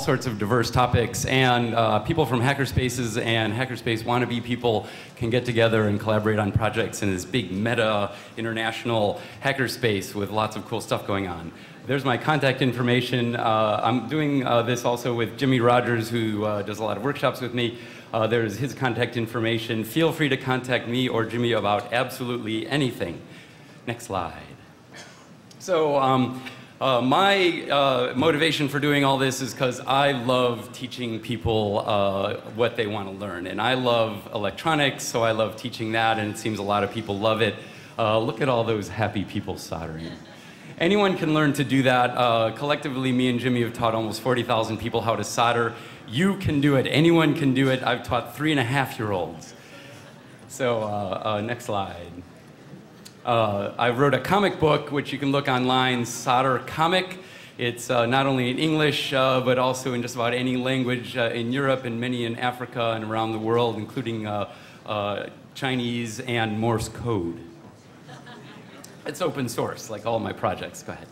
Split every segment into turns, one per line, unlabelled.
sorts of diverse topics, and people from hackerspaces and hackerspace wannabe people can get together and collaborate on projects in this big meta international hackerspace with lots of cool stuff going on. There's my contact information. I'm doing this also with Jimmy Rogers, who does a lot of workshops with me. There's his contact information. Feel free to contact me or Jimmy about absolutely anything. Next slide. So my motivation for doing all this is because I love teaching people what they want to learn. And I love electronics, so I love teaching that, and it seems a lot of people love it. Look at all those happy people soldering. Anyone can learn to do that. Collectively, me and Jimmy have taught almost 40,000 people how to solder. You can do it. Anyone can do it. I've taught 3.5-year-olds. So next slide. I wrote a comic book, which you can look online, Solder Comic. It's not only in English, but also in just about any language in Europe and many in Africa and around the world, including Chinese and Morse code. It's open source, like all my projects. Go ahead.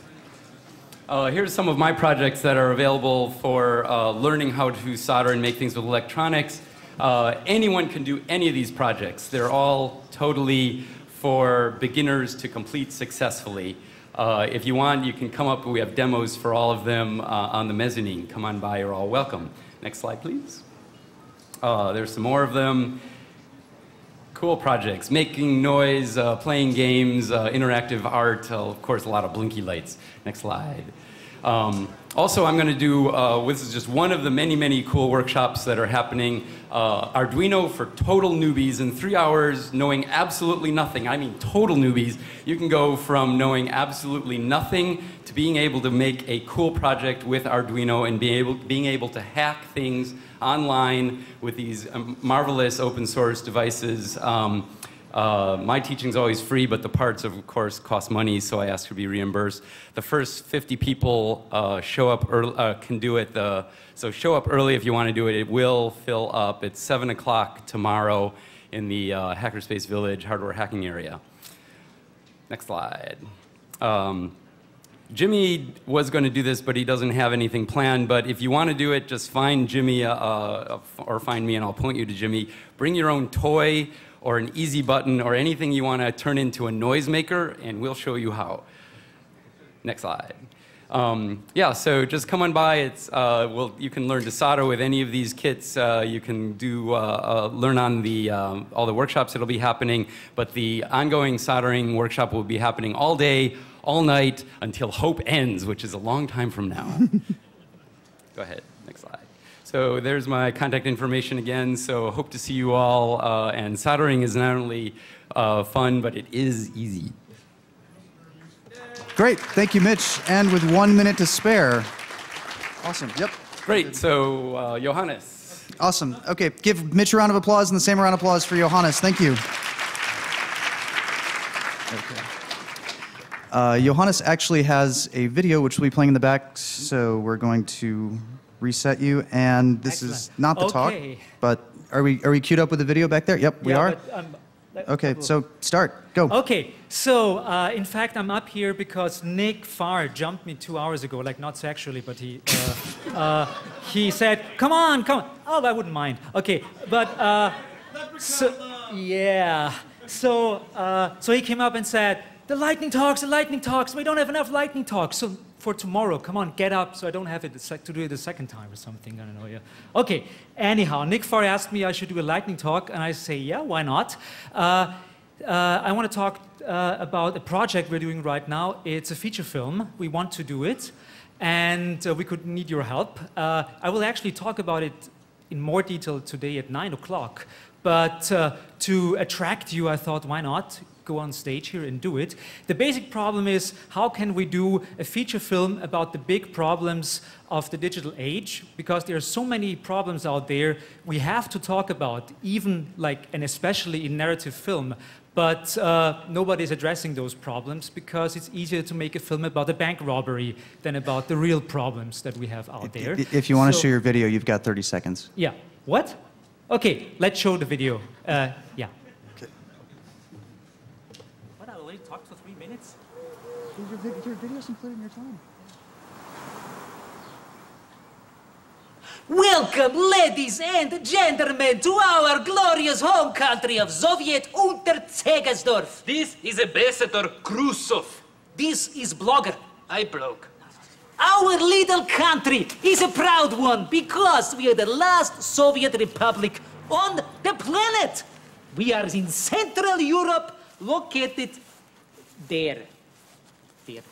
Here's some of my projects that are available for learning how to solder and make things with electronics. Anyone can do any of these projects. They're all totally for beginners to complete successfully. If you want, you can come up. We have demos for all of them on the mezzanine. Come on by, you're all welcome. Next slide, please. There's some more of them. Cool projects, making noise, playing games, interactive art, of course, a lot of blinky lights. Next slide. Also, I'm going to do, this is just one of the many, many cool workshops that are happening. Arduino for total newbies. In 3 hours, knowing absolutely nothing, I mean total newbies, you can go from knowing absolutely nothing to being able to make a cool project with Arduino and being able to hack things online with these marvelous open source devices. My teaching's always free, but the parts, of course, cost money, so I ask to be reimbursed. The first 50 people show up early, can do it. So show up early if you want to do it. It will fill up. It's 7 o'clock tomorrow in the Hackerspace Village hardware hacking area. Next slide. Jimmy was going to do this, but he doesn't have anything planned. But if you want to do it, just find Jimmy or find me, and I'll point you to Jimmy. Bring your own toy or an easy button or anything you want to turn into a noisemaker, and we'll show you how. Next slide. Yeah, so just come on by. It's, you can learn to solder with any of these kits. You can do, learn on the, all the workshops that'll be happening, but the ongoing soldering workshop will be happening all day, all night, until hope ends, which is a long time from now. Go ahead, next slide. So there's my contact information again, so hope to see you all, and soldering is not only fun, but it is easy.
Great, thank you, Mitch. And with 1 minute to spare. Awesome, yep.
Great, so Johannes.
Awesome, okay, give Mitch a round of applause and the same round of applause for Johannes, thank you. Okay. Johannes actually has a video which will be playing in the back, so we're going to reset you, and this
Excellent.
Is not the talk, but are we queued up with the video back there? Yep, we are. But, okay, so start, go.
Okay, so in fact I'm up here because Nick Farr jumped me 2 hours ago, like not sexually, but he said, come on, come on. Oh, I wouldn't mind. Okay, but yeah, so he came up and said, the lightning talks, we don't have enough lightning talks. So for tomorrow, come on, get up, so I don't have it to do it the second time or something, I don't know, yeah. Okay, anyhow, Nick Farr asked me I should do a lightning talk, and I say, yeah, why not? I want to talk about a project we're doing right now. It's a feature film. We want to do it, and we could need your help. I will actually talk about it in more detail today at 9 o'clock, but to attract you, I thought, why not? Go on stage here and do it. The basic problem is, how can we do a feature film about the big problems of the digital age? Because there are so many problems out there we have to talk about, even like, and especially in narrative film. But nobody's addressing those problems because it's easier to make a film about a bank robbery than about the real problems that we have out there.
If you want to show your video, you've got 30 seconds.
Yeah. What? Okay, let's show the video. Yeah. Talked for 3 minutes?
Your video's included in your time.
Welcome, ladies and gentlemen, to our glorious home country of Soviet Unterzegersdorf.
This is Ambassador Khrushchev.
This is blogger.
I blog.
Our little country is a proud one because we are the last Soviet republic on the planet. We are in Central Europe, located there. There.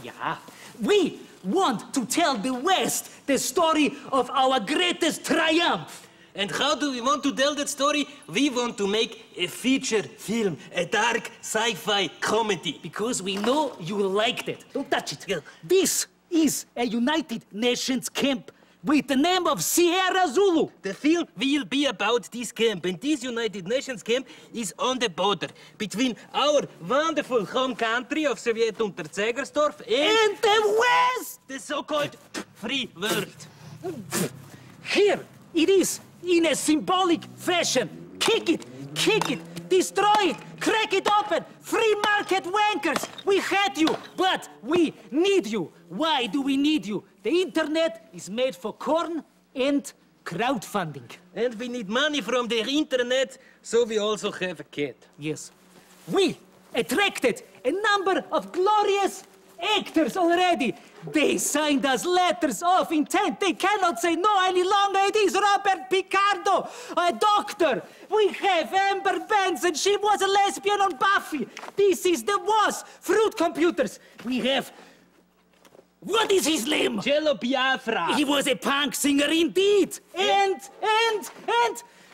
Yeah. We want to tell the West the story of our greatest triumph.
And how do we want to tell that story? We want to make a feature film, a dark sci-fi comedy.
Because we know you liked it. Don't touch it. This is a United Nations camp with the name of Sierra Zulu.
The film will be about this camp, and this United Nations camp is on the border between our wonderful home country of Soviet Unterzegersdorf
And the West!
the so-called free world.
Here it is in a symbolic fashion. Kick it, destroy it, crack it open. Free market wankers. We hate you, but we need you. Why do we need you? The internet is made for corn and crowdfunding.
And we need money from the internet, so we also have a cat.
Yes. We attracted a number of glorious actors already. They signed us letters of intent. They cannot say no any longer. It is Robert Picardo, a doctor. We have Amber Benson. She was a lesbian on Buffy. This is the WAS, Fruit Computers. We have... What is his name?
Jello Biafra.
He was a punk singer indeed. And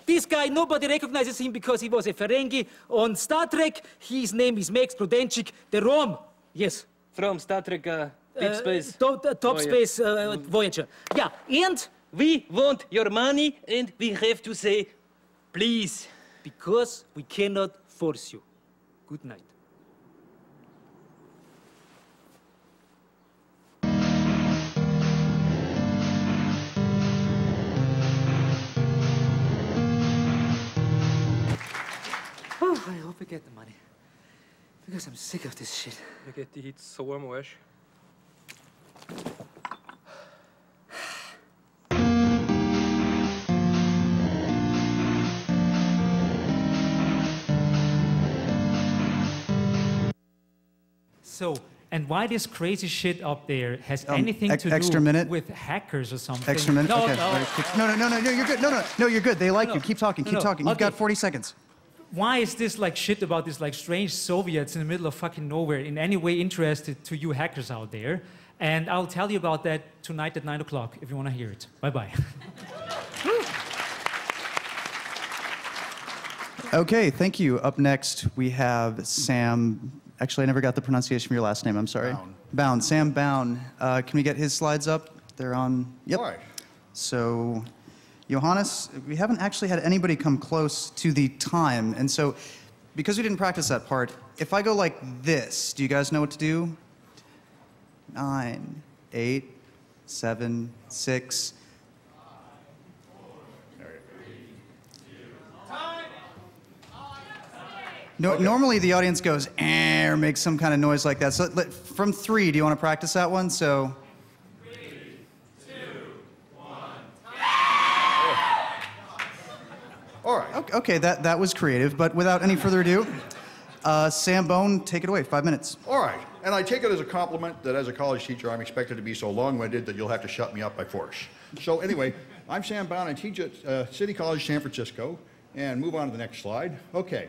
this guy, nobody recognizes him because he was a Ferengi on Star Trek. His name is Max Prodenchik, the Rom. Yes.
From Star Trek Deep Space.
Top Space Voyager. Yeah, and?
We want your money, and we have to say, please.
Because we cannot force you. Good night. Oh, I hope I get the money. Because I'm sick of this shit.
Jeg get de hit så mosh.
So, and why this crazy shit up there has anything to
extra
do
minute?
with hackers or something?
Extra minute?
No,
Okay.
no.
No, you're good. No, you're good. They like you. Keep talking, keep talking. You've
Okay.
got 40 seconds.
Why is this like shit about this like strange Soviets in the middle of fucking nowhere in any way interested to you hackers out there? And I'll tell you about that tonight at 9 o'clock if you want to hear it. Bye-bye.
Okay, thank you. Up next, we have Sam. Actually, I never got the pronunciation of your last name. I'm sorry. Bound. Sam Bound. Can we get his slides up? They're on. Yep.
All right.
So, Johannes, we haven't actually had anybody come close to the time. And so, because we didn't practice that part, if I go like this, do you guys know what to do? 9, 8, 7, 6. No, okay. Normally the audience goes, eh, or makes some kind of noise like that. So from 3, do you want to practice that one? So.
3, 2, 1.
All right.
Okay, that was creative, but without any further ado, Sam Bone, take it away, 5 minutes.
All right. And I take it as a compliment that as a college teacher, I'm expected to be so long-winded that you'll have to shut me up by force. So anyway, I'm Sam Bone. I teach at City College, San Francisco. And move on to the next slide. Okay.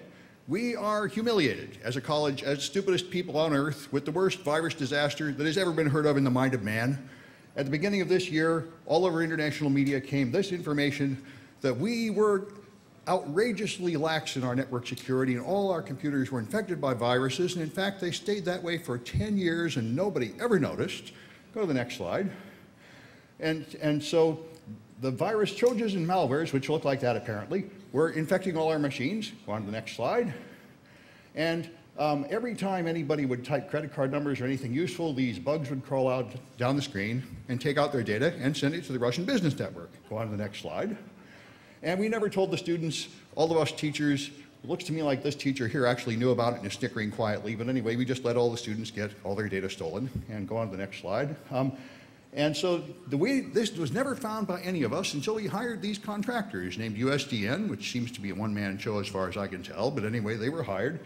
We are humiliated as a college, as stupidest people on earth, with the worst virus disaster that has ever been heard of in the mind of man. At the beginning of this year, all over international media came this information that we were outrageously lax in our network security and all our computers were infected by viruses. And in fact, they stayed that way for 10 years and nobody ever noticed. Go to the next slide. And so the virus Trojans and malwares, which look like that apparently, were infecting all our machines. Go on to the next slide. And every time anybody would type credit card numbers or anything useful, these bugs would crawl out down the screen and take out their data and send it to the Russian business network. Go on to the next slide. And we never told the students, all of us teachers, it looks to me like this teacher here actually knew about it and is snickering quietly, but anyway, we just let all the students get all their data stolen. And go on to the next slide. And so this was never found by any of us until we hired these contractors named USDN, which seems to be a one-man show as far as I can tell, but anyway, they were hired.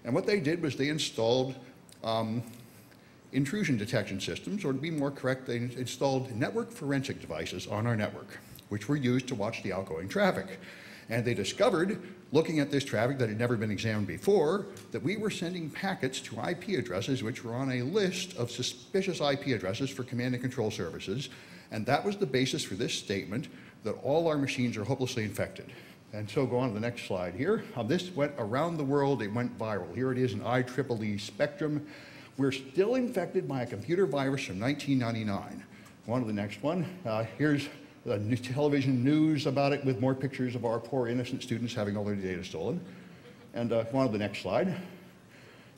And what they did was they installed intrusion detection systems, or to be more correct, they installed network forensic devices on our network, which were used to watch the outgoing traffic. And they discovered, looking at this traffic that had never been examined before, that we were sending packets to IP addresses which were on a list of suspicious IP addresses for command and control services. And that was the basis for this statement that all our machines are hopelessly infected. And so go on to the next slide here. This went around the world, it went viral. Here it is in IEEE Spectrum. We're still infected by a computer virus from 1999. Go on to the next one. Here's the television news about it with more pictures of our poor innocent students having all their data stolen. And go on to the next slide.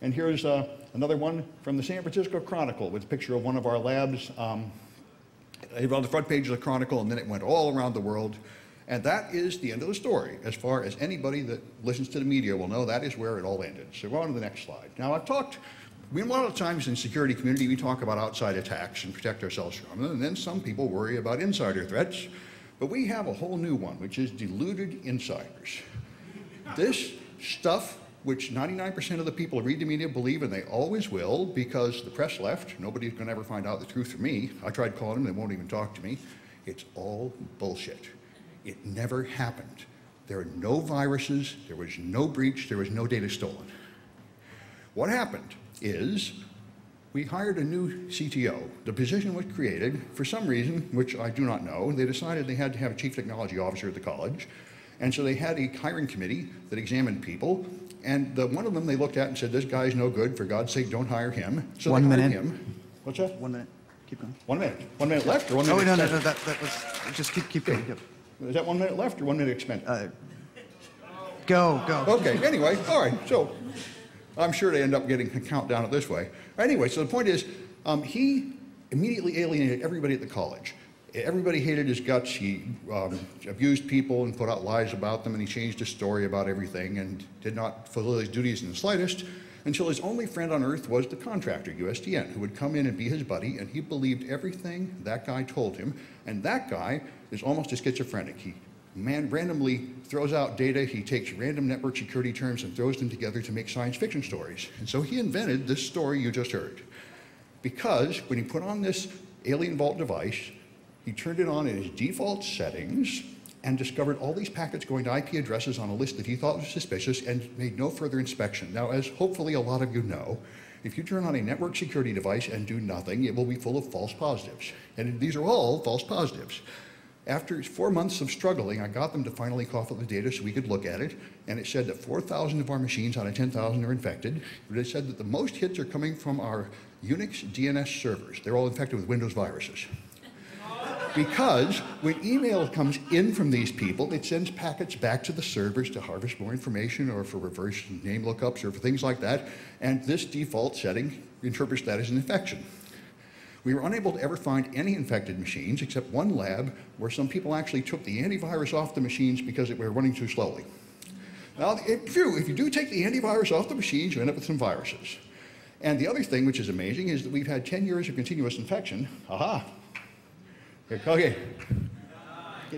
And here's another one from the San Francisco Chronicle with a picture of one of our labs. On the front page of the Chronicle, and then it went all around the world. And that is the end of the story. As far as anybody that listens to the media will know, that is where it all ended. So go on to the next slide. Now I've talked, a lot of times in security community, we talk about outside attacks and protect ourselves from them, and then some people worry about insider threats. But we have a whole new one, which is deluded insiders. This stuff, which 99% of the people who read the media believe, and they always will, because the press left, nobody's gonna ever find out the truth from me. I tried calling them, they won't even talk to me. It's all bullshit. It never happened. There are no viruses, there was no breach, there was no data stolen. What happened is we hired a new CTO. The position was created for some reason, which I do not know. They decided they had to have a chief technology officer at the college. And so they had a hiring committee that examined people. And one of them they looked at and said, this guy's no good, for God's sake, don't hire him. So
One
they hired
minute.
him. What's that?
1 minute. Keep going.
1 minute. 1 minute left or 1 minute?
Oh, no,
expended?
that was, just keep going. Go.
Is that 1 minute left or 1 minute expended?
Go.
Okay, anyway, all right, so I'm sure they end up getting a countdown this way. Anyway, so the point is, he immediately alienated everybody at the college. Everybody hated his guts. He abused people and put out lies about them, and he changed his story about everything and did not fulfill his duties in the slightest until his only friend on earth was the contractor, USDN, who would come in and be his buddy, and he believed everything that guy told him. And that guy is almost a schizophrenic. He randomly throws out data, he takes random network security terms and throws them together to make science fiction stories. And so he invented this story you just heard. Because when he put on this Alien Vault device, he turned it on in his default settings and discovered all these packets going to IP addresses on a list that he thought was suspicious and made no further inspection. Now, as hopefully a lot of you know, if you turn on a network security device and do nothing, it will be full of false positives. And these are all false positives. After 4 months of struggling, I got them to finally cough up the data so we could look at it, and it said that 4,000 of our machines out of 10,000 are infected. But it said that the most hits are coming from our Unix DNS servers. They're all infected with Windows viruses. Because when email comes in from these people, it sends packets back to the servers to harvest more information or for reverse name lookups or for things like that, and this default setting interprets that as an infection. We were unable to ever find any infected machines except one lab where some people actually took the antivirus off the machines because they were running too slowly. Now, if you do take the antivirus off the machines, you end up with some viruses. And the other thing, which is amazing, is that we've had 10 years of continuous infection. Aha. Okay.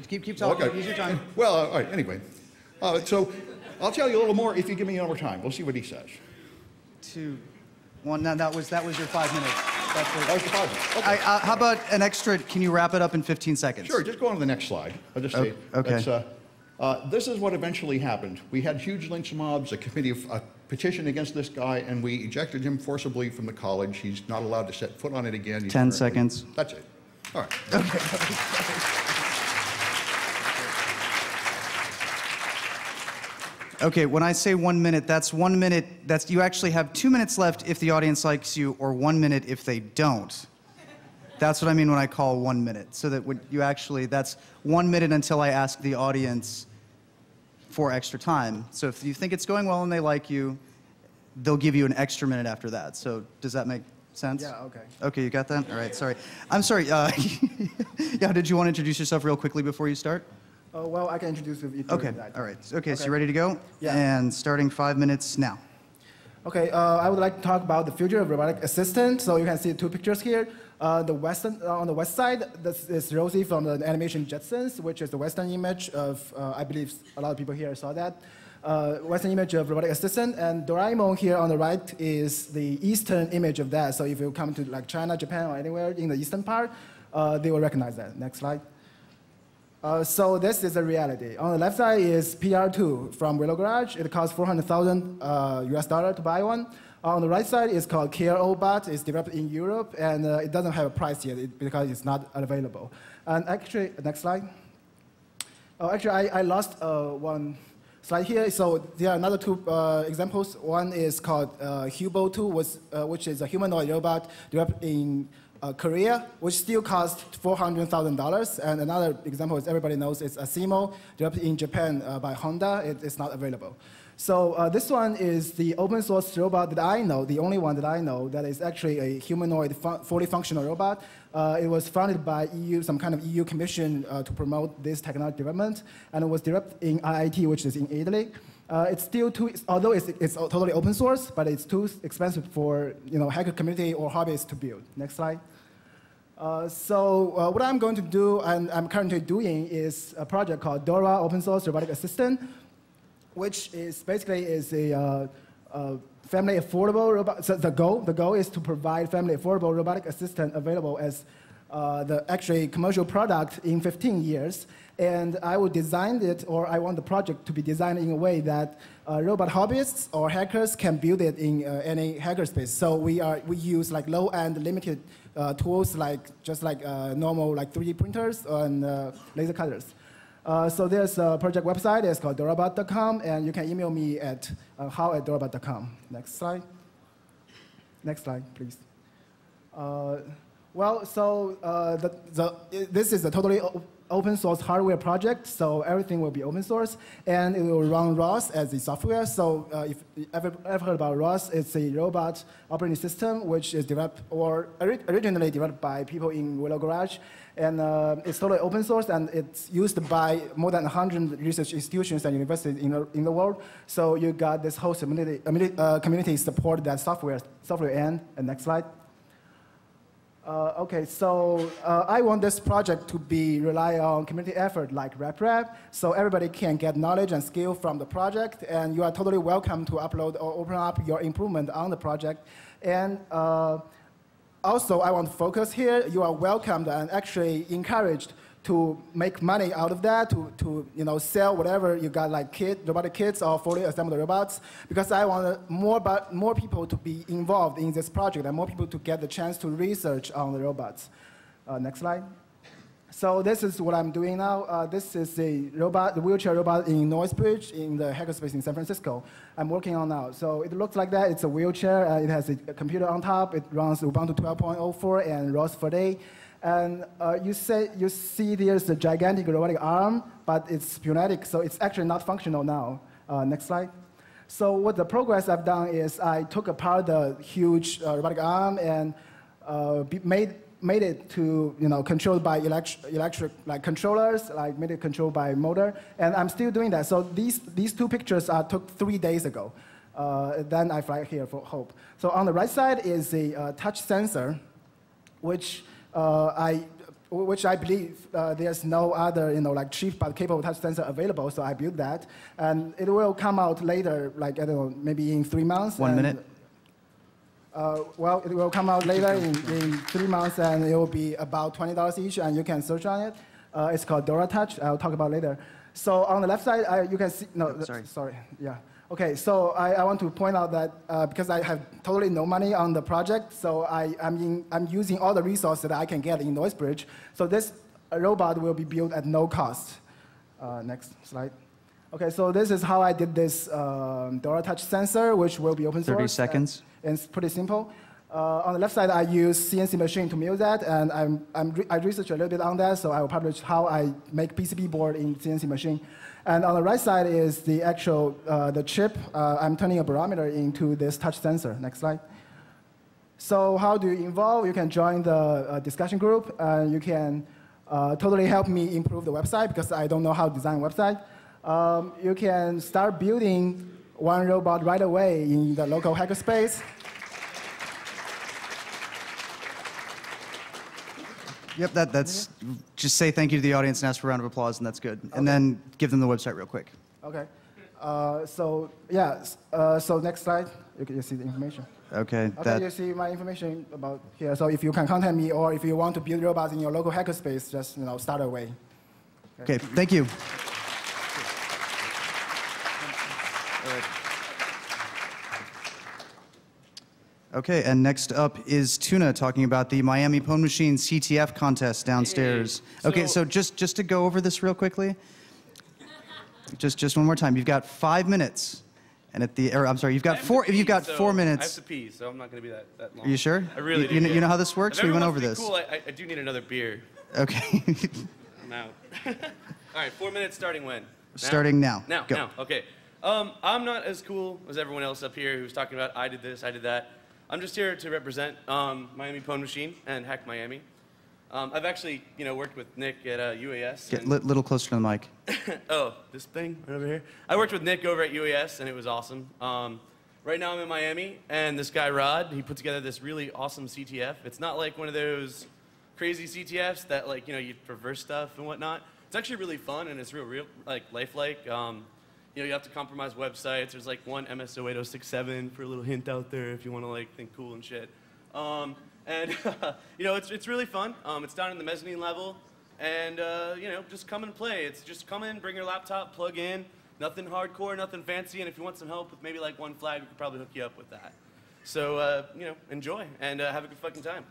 Keep talking.
Okay.
Use your time.
Well, all right, anyway. So I'll tell you a little more if you give me more time. We'll see what he says.
2, 1. Now, that was your 5 minutes.
That was the 5 minutes. Okay.
How about an extra, can you wrap it up in 15 seconds?
Sure, just go on to the next slide. I'll just say,
okay.
this is what eventually happened. We had huge lynch mobs, a petition against this guy, and we ejected him forcibly from the college. He's not allowed to set foot on it again. He's
10 seconds.
That's it. All right.
Okay, when I say 1 minute, that's 1 minute. You actually have 2 minutes left if the audience likes you, or 1 minute if they don't. That's what I mean when I call 1 minute. So that that's 1 minute until I ask the audience for extra time. So if you think it's going well and they like you, they'll give you an extra minute after that. So does that make sense?
Yeah, okay.
Okay, you got that? All right, sorry. I'm sorry. Yeah, did you want to introduce yourself real quickly before you start?
Well, I can introduce you.
Okay, all right. Okay, so you ready to go?
Yeah.
And starting 5 minutes now.
Okay, I would like to talk about the future of robotic assistant. So you can see 2 pictures here. On the west side, this is Rosie from the animation Jetsons, which is the Western image of, I believe a lot of people here saw that, Western image of robotic assistant. And Doraemon here on the right is the Eastern image of that. So if you come to like China, Japan, or anywhere in the Eastern part, they will recognize that. Next slide. So this is the reality. On the left side is PR2 from Willow Garage. It costs $400,000 US to buy one. On the right side is called KRO-Bot. It's developed in Europe, and it doesn't have a price yet because it's not available. And actually, next slide. Oh, actually, I lost one slide here. So there are another two examples. One is called Hubo2, which is a humanoid robot developed in Korea, which still costs $400,000. And another example is everybody knows it's Asimo, developed in Japan by Honda. It's not available. So this one is the open source robot that I know, the only one that I know that is actually a humanoid, fully functional robot. It was founded by EU, some kind of EU commission to promote this technology development, and it was developed in IIT, which is in Italy. It's still although it's totally open source, but it's too expensive for hacker community or hobbyists to build. Next slide. So what I'm going to do, and I'm currently doing, is a project called Dora Open Source Robotic Assistant, which is basically a family affordable robot. So the goal is to provide family affordable robotic assistant available as the actually commercial product in 15 years. And I will design it, or I want the project to be designed in a way that robot hobbyists or hackers can build it in any hackerspace. So we use like low-end limited tools just like normal 3D printers and laser cutters. So there's a project website. It's called dorabot.com, and you can email me at how@dorabot.com. Next slide. Next slide, please. This is a totally open source hardware project, so everything will be open source, and it will run ROS as the software. So if you ever heard about ROS, it's a robot operating system which is developed or originally developed by people in Willow Garage, and it's totally open source, and it's used by more than 100 research institutions and universities in the world. So you got this whole community support that software end. And next slide. Okay, so I want this project to rely on community effort like RepRap, so everybody can get knowledge and skill from the project, and you are totally welcome to upload or open up your improvement on the project. And also, I want to focus here. You are welcomed and actually encouraged to make money out of that, to sell whatever you got, like robotic kits or fully assembled robots, because I want more people to be involved in this project and more people to get the chance to research on the robots. Next slide. So this is what I'm doing now. This is a robot, the wheelchair robot in Noisebridge in the hackerspace in San Francisco. I'm working on now. So it looks like that. It's a wheelchair. It has a computer on top. It runs Ubuntu 12.04 and ROS 4.8. And you see there's a gigantic robotic arm, but it's pneumatic, so it's actually not functional now. Next slide. So what the progress I've done is I took apart the huge robotic arm and made it to controlled by electric controllers, made it controlled by motor, and I'm still doing that. So these two pictures took 3 days ago. Then I fly here for Hope. So on the right side is a touch sensor, which I believe there's no other cheap but capable touch sensor available, so I built that, and it will come out later, I don't know, maybe in 3 months.
1 minute.
Well, it will come out later in 3 months, and it will be about $20 each, and you can search on it. It's called Dora Touch. I'll talk about later. So on the left side, you can see. No, sorry. Yeah. Okay, so I want to point out that because I have totally no money on the project, so I'm using all the resources that I can get in Noisebridge. So this robot will be built at no cost. Next slide. Okay, so this is how I did this Dora Touch sensor, which will be open source.
30 seconds.
And it's pretty simple. On the left side, I use CNC machine to mill that, and I researched a little bit on that, so I will publish how I make PCB board in CNC machine. And on the right side is the actual the chip. I'm turning a barometer into this touch sensor. Next slide. So how do you involve? You can join the discussion group. You can totally help me improve the website because I don't know how to design a website. You can start building one robot right away in the local hackerspace.
Yep, that's just say thank you to the audience and ask for a round of applause, and that's good. Okay. And then give them the website real quick.
Okay. So next slide, you see the information.
Okay.
Okay, you see my information about here. So if you can contact me, or if you want to build robots in your local hackerspace, just start away.
Okay, thank you. Okay, and next up is Tuna talking about the Miami Pwn Machine CTF contest downstairs.
Hey,
okay, so just to go over this real quickly, just one more time. You've got 5 minutes, and I'm sorry, you've got 4 minutes.
I have to pee, so I'm not going to be that long.
Are you sure?
I really do.
You know how this works?
If
We went
everyone
over
wants to
this.
be cool, I do need another beer.
Okay.
I'm out. All right, 4 minutes starting when? Now?
Starting now.
Now,
Go.
now, okay. I'm not as cool as everyone else up here who's talking about I did this, I did that. I'm just here to represent Miami Pwn Machine and Hack Miami. I've actually, worked with Nick at UAS.
Get a little closer to the mic.
Oh, this thing right over here? I worked with Nick over at UAS, and it was awesome. Right now I'm in Miami, and this guy, Rod, he put together this really awesome CTF. It's not like one of those crazy CTFs that, you reverse stuff and whatnot. It's actually really fun, and it's real, lifelike. You have to compromise websites. There's one MSO 8067 for a little hint out there if you want to think cool and shit. It's really fun. It's down in the mezzanine level, and just come and play. It's just come in, bring your laptop, plug in. Nothing hardcore, nothing fancy, and if you want some help with maybe one flag, we could probably hook you up with that. So enjoy and have a good fucking time.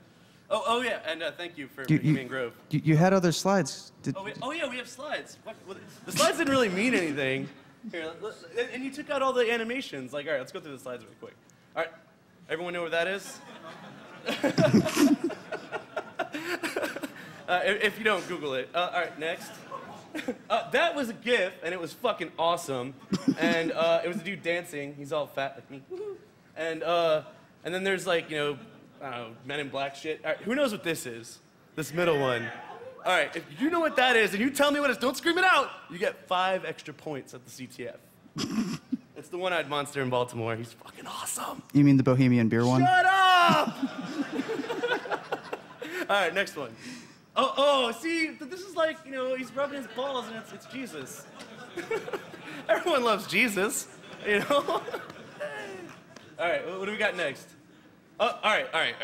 Oh yeah, and thank you for Bohemian Grove.
You had other slides.
Yeah, we have slides. What? The slides didn't really mean anything. Here, and you took out all the animations. All right, let's go through the slides really quick. All right, everyone know what that is? If you don't, Google it. All right, next. That was a GIF, and it was fucking awesome. And it was a dude dancing. He's all fat like me. And then there's I don't know, Men in Black shit. All right, who knows what this is? This middle one. All right, if you know what that is and you tell me what it is, don't scream it out. You get 5 extra points at the CTF. It's the one-eyed monster in Baltimore. He's fucking awesome.
You mean the Bohemian beer one?
Shut up! All right, next one. Oh, see, this is he's rubbing his balls and it's Jesus. Everyone loves Jesus, All right, what do we got next? All right.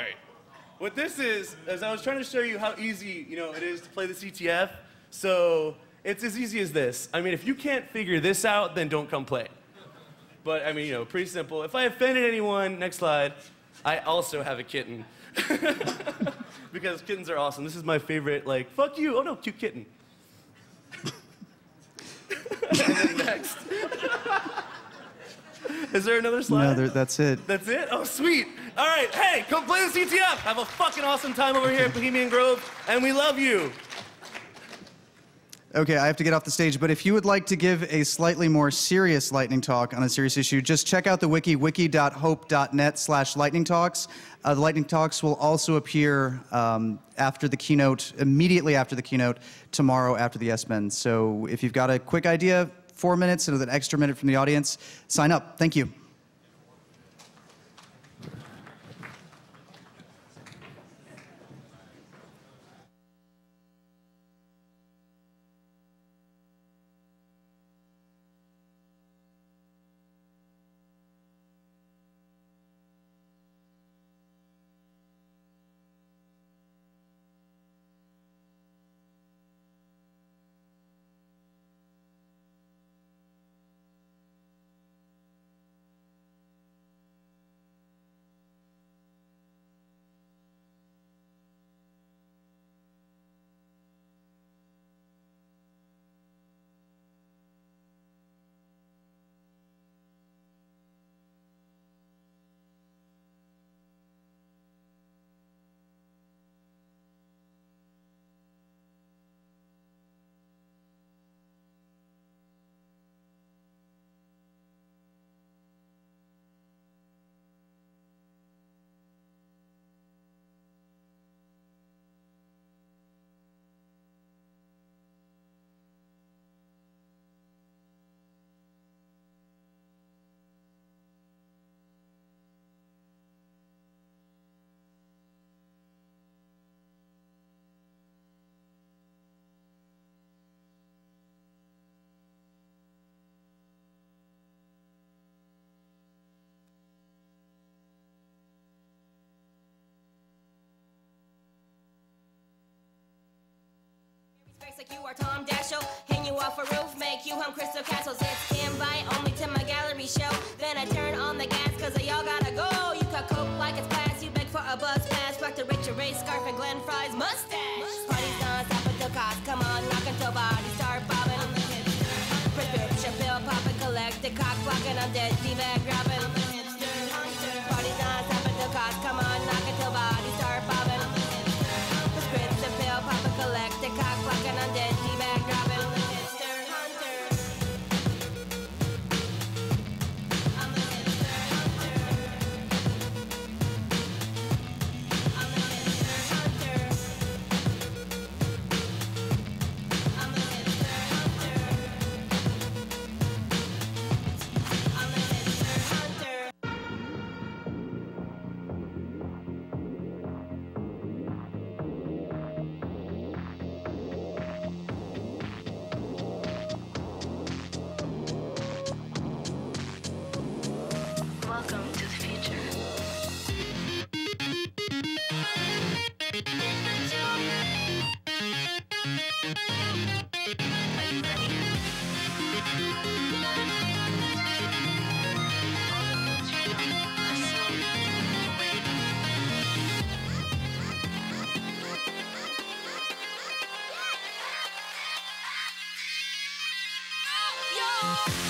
What this is I was trying to show you how easy, it is to play the CTF. So it's as easy as this. I mean, if you can't figure this out, then don't come play. But I mean, pretty simple. If I offended anyone, next slide, I also have a kitten. Because kittens are awesome. This is my favorite, fuck you. Oh no, cute kitten. And then next. Is there another slide?
No, that's it.
That's it? Oh, sweet. All right, hey, come play the CTF. Have a fucking awesome time over here at Bohemian Grove, and we love you.
Okay, I have to get off the stage, but if you would like to give a slightly more serious lightning talk on a serious issue, just check out the wiki.hope.net/lightning talks. The lightning talks will also appear after the keynote, immediately after the keynote, tomorrow after the S-Men. So if you've got a quick idea, 4 minutes and with an extra minute from the audience, sign up. Thank you.
like you are Tom Daschle. Hang you off a roof, make you hum crystal castles. It's invite only to my gallery show. Then I turn on the gas, cause y'all gotta go. You cut coke like it's glass, you beg for a buzz pass. Rock the Richard Ray scarf and Glenn Fry's mustache. Party's non-stop until cops come on, knock until bodies start bobbing on the hipster. Prescription pill popping, collect the cock blocking, I'm dead, D-bag dropping on the hipster. Party's non-stop until cops come on, knock until bodies start bobbing on the hipster. Prescription pill popping, collect the cock blocking, I'm dead, D-bag dropping on the hipster.
Welcome to the future. Are you ready? All the moves you know are slowly fading away.
Yo!